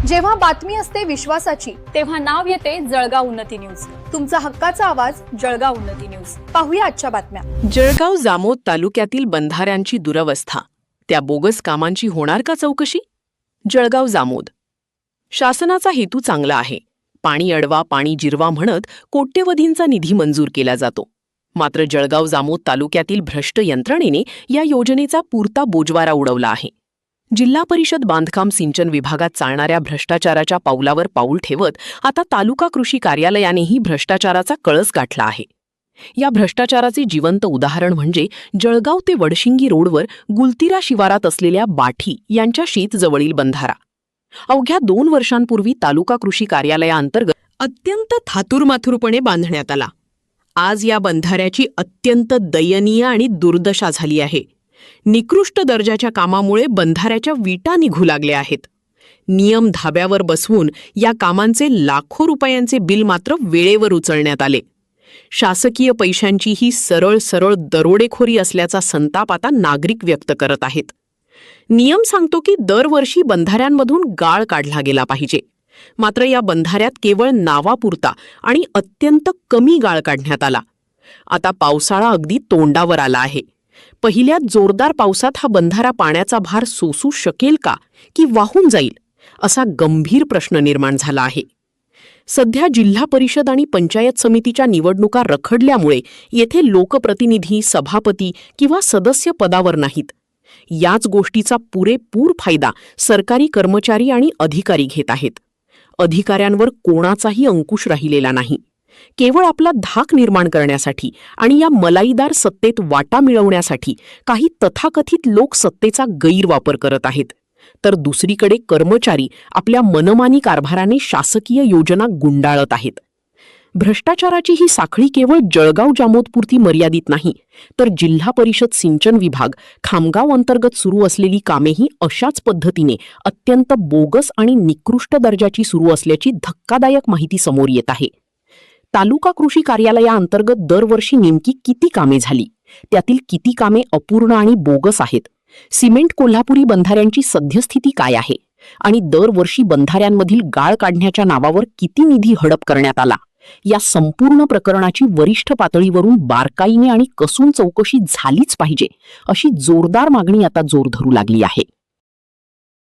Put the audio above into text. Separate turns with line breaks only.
जेव्हा बातमी असते विश्वासाची,
तेव्हा नाव येते जळगाव उन्नती न्यूज.
तुमचा हक्काचा आवाज जळगाव उन्नती न्यूज. पाहूया आजच्या बातम्या.
जळगाव जामोद तालुक्यातील बंधाऱ्यांची दुरवस्था, त्या बोगस कामांची होणार का चौकशी? जळगाव जामोद. शासनाचा हेतू चांगला आहे. पाणी अडवा पाणी जिरवा म्हणत कोट्यवधींचा निधी मंजूर केला जातो. मात्र जळगाव जामोद तालुक्यातील भ्रष्ट यंत्रणेने या योजनेचा पुरता बोजवारा उडवला आहे. जिल्हा परिषद बांधकाम सिंचन विभागात चालणाऱ्या भ्रष्टाचाराच्या पाऊलावर पाऊल ठेवत आता तालुका कृषी कार्यालयानेही भ्रष्टाचाराचा कळस गाठला आहे. या भ्रष्टाचाराचे जिवंत उदाहरण म्हणजे जळगाव ते वडशिंगी रोडवर गुलतीरा शिवारात असलेल्या बाठी यांच्या शेतजवळील बंधारा. अवघ्या 2 वर्षांपूर्वी तालुका कृषी कार्यालयाअंतर्गत अत्यंत थातुरमाथुरपणे बांधण्यात आला. आज या बंधाऱ्याची अत्यंत दयनीय आणि दुर्दशा झाली आहे. निकृष्ट दर्जाच्या कामामुळे बंधाऱ्याच्या विटा निघू लागल्या आहेत. नियम धाब्यावर बसवून या कामांचे लाखो रुपयांचे बिल मात्र वेळेवर उचलण्यात आले. शासकीय पैशांची ही सरळ दरोडेखोरी असल्याचा संताप आता नागरिक व्यक्त करत आहेत. नियम सांगतो की दरवर्षी बंधाऱ्यांमधून गाळ काढला गेला पाहिजे. मात्र या बंधाऱ्यात केवळ नावापुरता आणि अत्यंत कमी गाळ काढण्यात आला. आता पावसाळा अगदी तोंडावर आला आहे. पहिल्या जोरदार पावसात हा बंधारा पाण्याचा भार सोसू शकेल का, की वाहून जाईल, असा गंभीर प्रश्न निर्माण झाला आहे. सध्या जिल्हा परिषद आणि पंचायत समितीच्या निवडणुका रखडल्यामुळे येथे लोकप्रतिनिधी, सभापती किंवा सदस्य पदावर नाहीत. याच गोष्टीचा पुरेपूर फायदा सरकारी कर्मचारी आणि अधिकारी घेत आहेत. अधिकाऱ्यांवर कोणाचाही अंकुश राहिलेला नाही. केवळ आपला धाक निर्माण करण्यासाठी आणि या मलाईदार सत्तेत वाटा मिळवण्यासाठी काही तथाकथित लोक सत्तेचा गैरवापर करत आहेत, तर दुसरीकडे कर्मचारी आपल्या मनमानी कारभाराने शासकीय योजना गुंडाळत आहेत. भ्रष्टाचाराची ही साखळी केवळ जळगाव जामोदपुरती मर्यादित नाही, तर जिल्हा परिषद सिंचन विभाग खामगाव अंतर्गत सुरू असलेली कामेही अशाच पद्धतीने अत्यंत बोगस आणि निकृष्ट दर्जाची सुरू असल्याची धक्कादायक माहिती समोर येत आहे. तालुका कृषी कार्यालयाअंतर्गत दरवर्षी नेमकी किती कामे झाली, त्यातील किती कामे अपूर्ण आणि बोगस आहेत, सिमेंट कोल्हापुरी बंधाऱ्यांची सद्यस्थिती काय आहे आणि दरवर्षी बंधाऱ्यांमधील गाळ काढण्याच्या नावावर किती निधी हडप करण्यात आला, या संपूर्ण प्रकरणाची वरिष्ठ पातळीवरून बारकाईने आणि कसून चौकशी झालीच पाहिजे, अशी जोरदार मागणी आता जोर धरू लागली आहे.